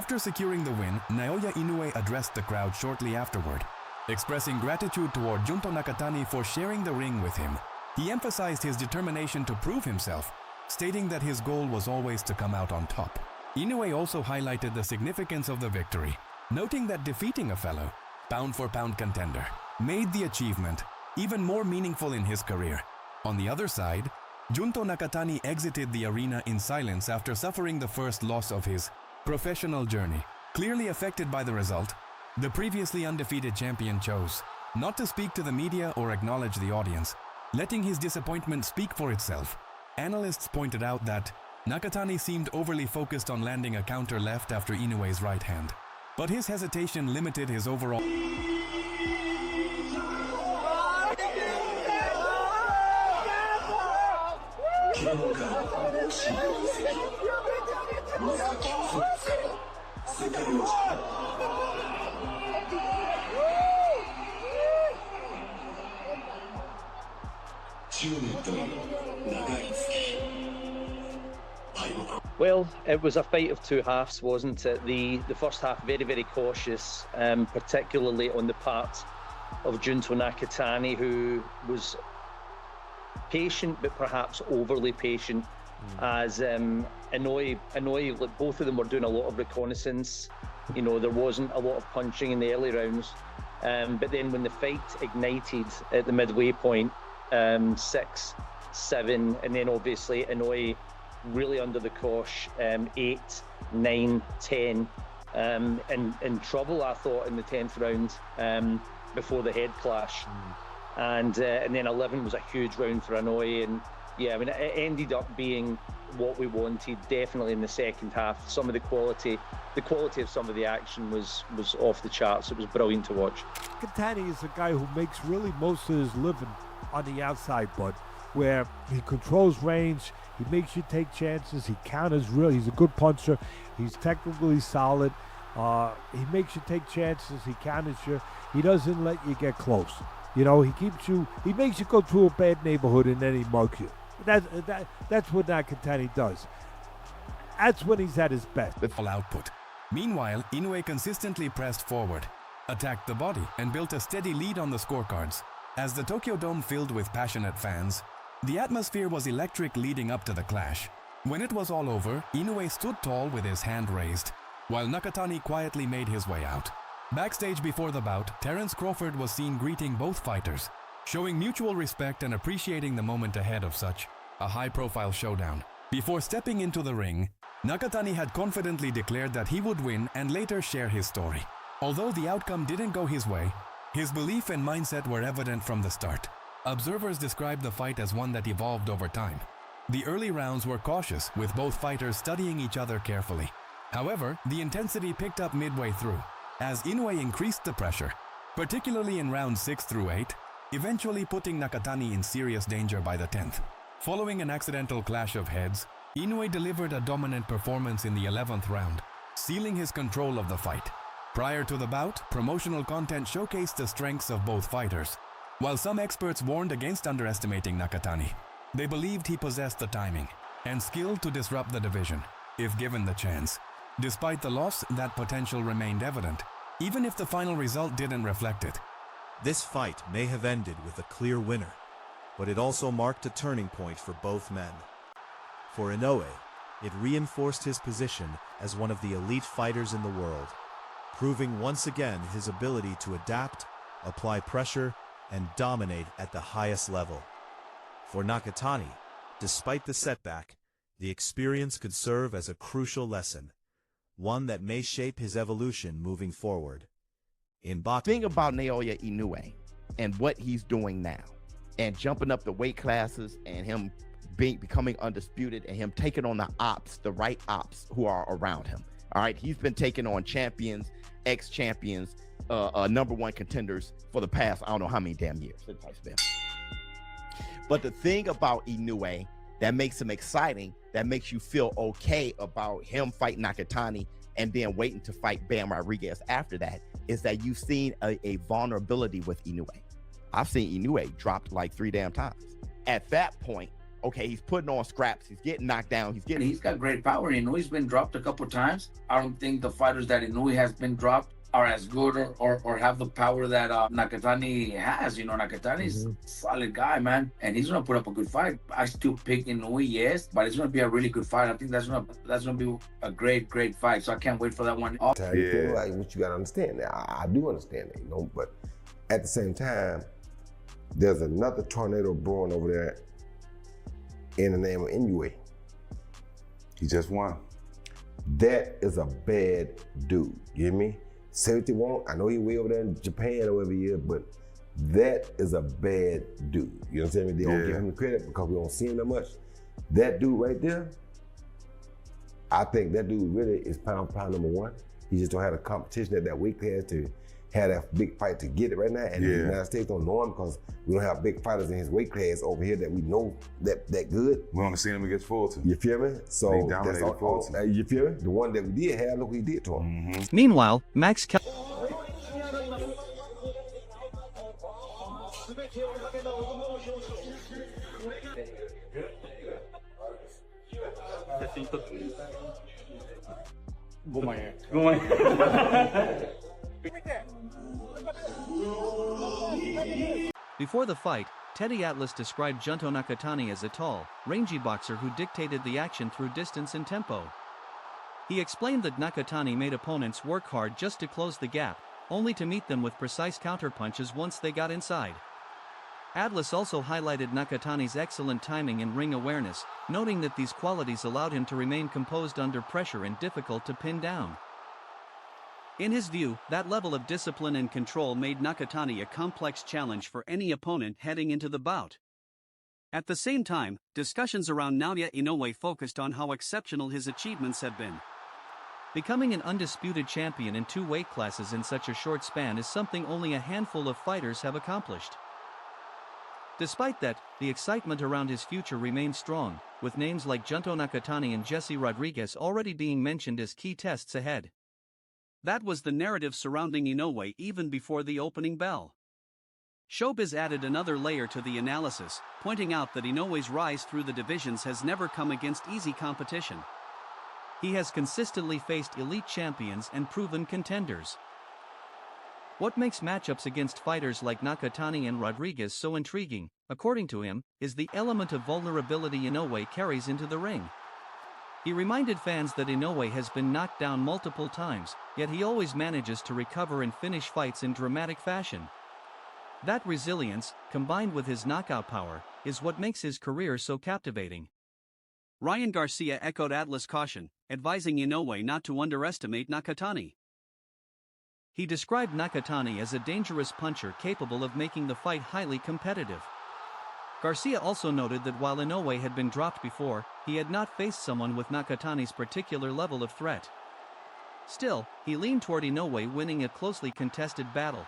After securing the win, Naoya Inoue addressed the crowd shortly afterward, expressing gratitude toward Junto Nakatani for sharing the ring with him. He emphasized his determination to prove himself, stating that his goal was always to come out on top. Inoue also highlighted the significance of the victory, noting that defeating a fellow pound-for-pound contender made the achievement even more meaningful in his career. On the other side, Junto Nakatani exited the arena in silence after suffering the first loss of his professional journey. Clearly affected by the result, the previously undefeated champion chose not to speak to the media or acknowledge the audience, letting his disappointment speak for itself. Analysts pointed out that Nakatani seemed overly focused on landing a counter left after Inoue's right hand, but his hesitation limited his overall. Well, it was a fight of two halves, wasn't it? The first half very, very cautious, particularly on the part of Junto Nakatani, who was patient, but perhaps overly patient, as Inoue, both of them were doing a lot of reconnaissance. You know, there wasn't a lot of punching in the early rounds, but then when the fight ignited at the midway point, 6, 7, and then obviously Inoue really under the cosh, 8, 9, 10, in trouble, I thought, in the 10th round before the head clash. And then 11 was a huge round for Inoue, and yeah, I mean, it ended up being what we wanted, definitely in the second half. Some of the quality of some of the action was off the charts. It was brilliant to watch. Nakatani is a guy who makes really most of his living on the outside, Bud, where he controls range, he makes you take chances, he counters real, he's a good puncher, he's technically solid, he makes you take chances, he counters you, he doesn't let you get close. You know, he makes you go through a bad neighborhood and then he mugs you. That's what Nakatani does. That's when he's at his best. With full output. Meanwhile, Inoue consistently pressed forward, attacked the body, and built a steady lead on the scorecards. As the Tokyo Dome filled with passionate fans, the atmosphere was electric leading up to the clash. When it was all over, Inoue stood tall with his hand raised, while Nakatani quietly made his way out. Backstage before the bout, Terence Crawford was seen greeting both fighters, showing mutual respect and appreciating the moment ahead of such a high-profile showdown. Before stepping into the ring, Nakatani had confidently declared that he would win and later share his story. Although the outcome didn't go his way, his belief and mindset were evident from the start. Observers described the fight as one that evolved over time. The early rounds were cautious, with both fighters studying each other carefully. However, the intensity picked up midway through, as Inoue increased the pressure, particularly in rounds 6 through 8, eventually putting Nakatani in serious danger by the 10th. Following an accidental clash of heads, Inoue delivered a dominant performance in the 11th round, sealing his control of the fight. Prior to the bout, promotional content showcased the strengths of both fighters. While some experts warned against underestimating Nakatani, they believed he possessed the timing and skill to disrupt the division, if given the chance. Despite the loss, that potential remained evident, even if the final result didn't reflect it. This fight may have ended with a clear winner, but it also marked a turning point for both men. For Inoue, it reinforced his position as one of the elite fighters in the world, proving once again his ability to adapt, apply pressure, and dominate at the highest level. For Nakatani, despite the setback, the experience could serve as a crucial lesson, one that may shape his evolution moving forward. In boxing, thing about Naoya Inoue and what he's doing now, and jumping up the weight classes, and him becoming undisputed, and him taking on the right ops who are around him. All right, he's been taking on champions, ex-champions, #1 contenders for the past, I don't know how many damn years. But the thing about Inoue that makes him exciting, that makes you feel okay about him fighting Nakatani and then waiting to fight Bam Rodriguez after that, is that you've seen a vulnerability with Inoue. I've seen Inoue dropped like 3 damn times. At that point, okay, he's putting on scraps, he's getting knocked down, And he's got great power. Inouye's been dropped a couple times. I don't think the fighters that Inoue has been dropped are as good or have the power that Nakatani has. You know, Nakatani's a solid guy, man, and he's gonna put up a good fight. I still pick Inoue, yes, but it's gonna be a really good fight. I think that's gonna be a great fight. So I can't wait for that one. Like what you gotta understand. I do understand that, you know, but at the same time, there's another tornado brewing over there in the name of Inoue. He just won. That is a bad dude, you hear me? Say what you want, I know he way over there in Japan or wherever he is, but that is a bad dude. You know what I'm saying? They don't give him the credit because we don't see him that much. That dude right there, I think that dude really is pound number one. He just don't have the competition at that weight class to have that big fight to get it right now. And the United States don't know him because we don't have big fighters in his weight class over here that we know that good. We only seen him against Fulton. You feel me? So he dominated that's all, you feel me? The one that we did have, look what he did to him. Meanwhile, Max Before the fight, Teddy Atlas described Junto Nakatani as a tall, rangy boxer who dictated the action through distance and tempo. He explained that Nakatani made opponents work hard just to close the gap, only to meet them with precise counterpunches once they got inside. Atlas also highlighted Nakatani's excellent timing and ring awareness, noting that these qualities allowed him to remain composed under pressure and difficult to pin down. In his view, that level of discipline and control made Nakatani a complex challenge for any opponent heading into the bout. At the same time, discussions around Naoya Inoue focused on how exceptional his achievements have been. Becoming an undisputed champion in 2 weight classes in such a short span is something only a handful of fighters have accomplished. Despite that, the excitement around his future remains strong, with names like Junto Nakatani and Jesse Rodriguez already being mentioned as key tests ahead. That was the narrative surrounding Inoue even before the opening bell. Showbiz added another layer to the analysis, pointing out that Inoue's rise through the divisions has never come against easy competition. He has consistently faced elite champions and proven contenders. What makes matchups against fighters like Nakatani and Rodriguez so intriguing, according to him, is the element of vulnerability Inoue carries into the ring. He reminded fans that Inoue has been knocked down multiple times, yet he always manages to recover and finish fights in dramatic fashion. That resilience, combined with his knockout power, is what makes his career so captivating. Ryan Garcia echoed Atlas' caution, advising Inoue not to underestimate Nakatani. He described Nakatani as a dangerous puncher capable of making the fight highly competitive. Garcia also noted that while Inoue had been dropped before, he had not faced someone with Nakatani's particular level of threat. Still, he leaned toward Inoue winning a closely contested battle.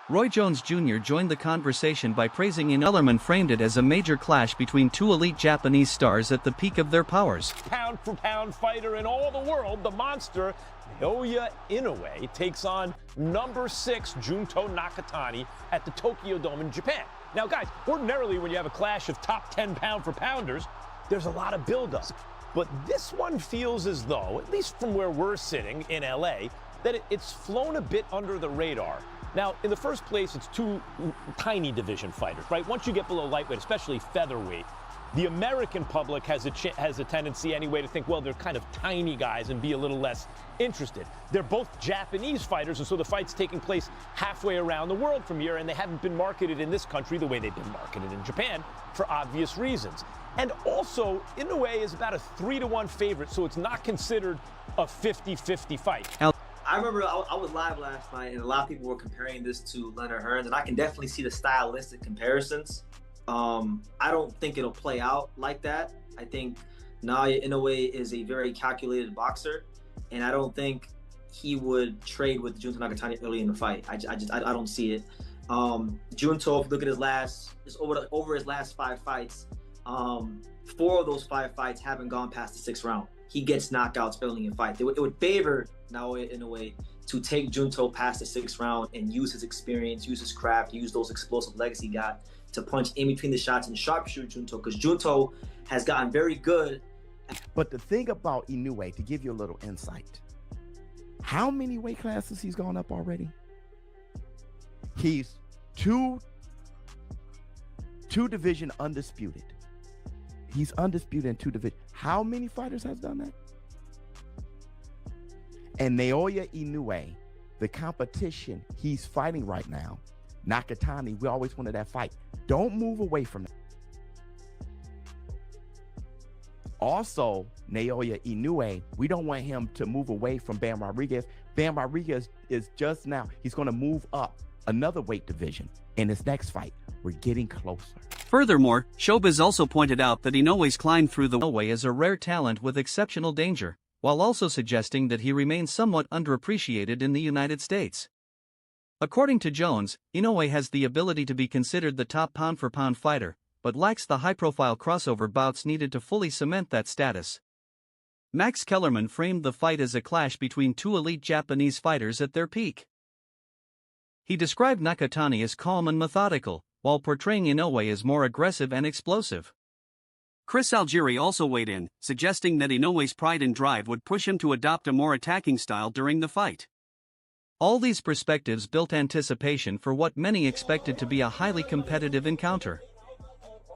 Roy Jones Jr. joined the conversation by praising Inoue and framed it as a major clash between 2 elite Japanese stars at the peak of their powers. Pound-for-pound fighter in all the world, the monster Naoya Inoue takes on number 6 Junto Nakatani at the Tokyo Dome in Japan. Now guys, ordinarily when you have a clash of top 10 pound-for-pounders, there's a lot of build-up. But this one feels as though, at least from where we're sitting in LA, that it's flown a bit under the radar. Now, in the first place, it's 2 tiny division fighters, right? Once you get below lightweight, especially featherweight, the American public has a tendency anyway to think, well, they're kind of tiny guys and be a little less interested. They're both Japanese fighters, and so the fight's taking place halfway around the world from here, and they haven't been marketed in this country the way they've been marketed in Japan for obvious reasons. And also, Inoue is about a 3-1 favorite, so it's not considered a 50-50 fight. I remember I was live last night, and a lot of people were comparing this to Leonard Hearns, and I can definitely see the stylistic comparisons. I don't think it'll play out like that. I think Naoya Inoue is a very calculated boxer, and I don't think he would trade with Junto Nakatani early in the fight. I don't see it. Junto, if you look at his over his last 5 fights, 4 of those 5 fights haven't gone past the 6th round. He gets knockouts early in fight. It would favor Naoya Inoue to take Junto past the 6th round and use his experience, use his craft, use those explosive legs he got to punch in between the shots and sharpshoot Junto, because Junto has gotten very good. But the thing about Inoue, to give you a little insight, how many weight classes he's gone up already? He's two division undisputed. He's undisputed in 2 divisions. How many fighters has done that? And Naoya Inoue, the competition he's fighting right now, Nakatani, we always wanted that fight. Don't move away from that. Also, Naoya Inoue, we don't want him to move away from Bam Rodriguez. Bam Rodriguez is just now, he's going to move up another weight division in his next fight. We're getting closer. Furthermore, Showbiz also pointed out that Inoue's climb through the way is a rare talent with exceptional danger, while also suggesting that he remains somewhat underappreciated in the United States. According to Jones, Inoue has the ability to be considered the top pound-for-pound fighter, but lacks the high-profile crossover bouts needed to fully cement that status. Max Kellerman framed the fight as a clash between 2 elite Japanese fighters at their peak. He described Nakatani as calm and methodical, while portraying Inoue as more aggressive and explosive. Chris Algieri also weighed in, suggesting that Inoue's pride and drive would push him to adopt a more attacking style during the fight. All these perspectives built anticipation for what many expected to be a highly competitive encounter.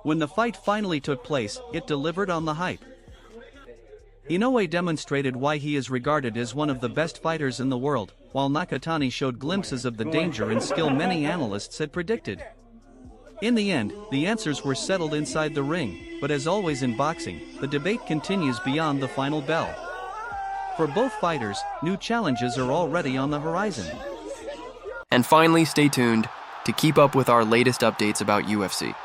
When the fight finally took place, it delivered on the hype. Inoue demonstrated why he is regarded as one of the best fighters in the world, while Nakatani showed glimpses of the danger and skill many analysts had predicted. In the end, the answers were settled inside the ring, but as always in boxing, the debate continues beyond the final bell. For both fighters, new challenges are already on the horizon. And finally, stay tuned to keep up with our latest updates about UFC.